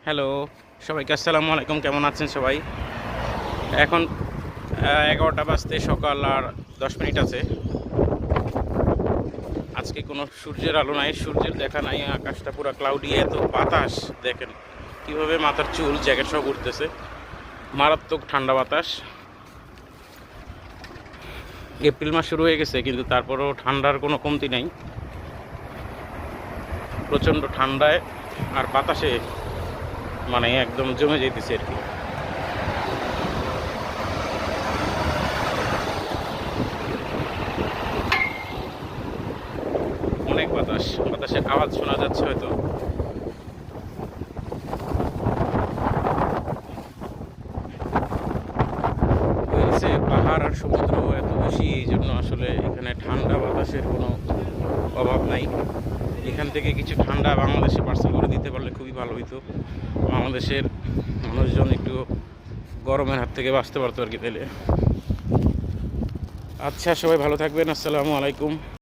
Hello, সবাইকে আসসালামু আলাইকুম। কেমন আছেন সবাই? এখন 11টা বাজতে সকাল আর 10 মিনিট আছে। আজকে কোনো সূর্যের আলো নাই, সূর্যের দেখা নাই, আকাশটা পুরো ক্লাউডি, এত বাতাস দেখেন কীভাবে মাথার চুল জ্যাকেট সব উঠতেছে, মারাত্মক ঠান্ডা বাতাস। এপ্রিল মাস শুরু হয়ে গেছে কিন্তু তারপরেও ঠান্ডার কোনো কমতি নাই, প্রচণ্ড ঠান্ডায় আর বাতাসে মানে একদম জমে যেতেছে আর কি। অনেক বাতাসের আওয়াজ শোনা যাচ্ছে হয়তো। হয়েছে পাহাড় আর সমুদ্র এত বেশি, এই জন্য আসলে এখানে ঠান্ডা বাতাসের কোনো অভাব নাই। এখান থেকে কিছু ঠান্ডা বাংলাদেশে পার্সেল করে দিতে পারলে খুবই ভালো হইতো। বাংলাদেশের মানুষজন একটু গরমের হাত থেকে বাঁচতে পারতো আর কি তাইলে। আচ্ছা, সবাই ভালো থাকবেন। আসসালামু আলাইকুম।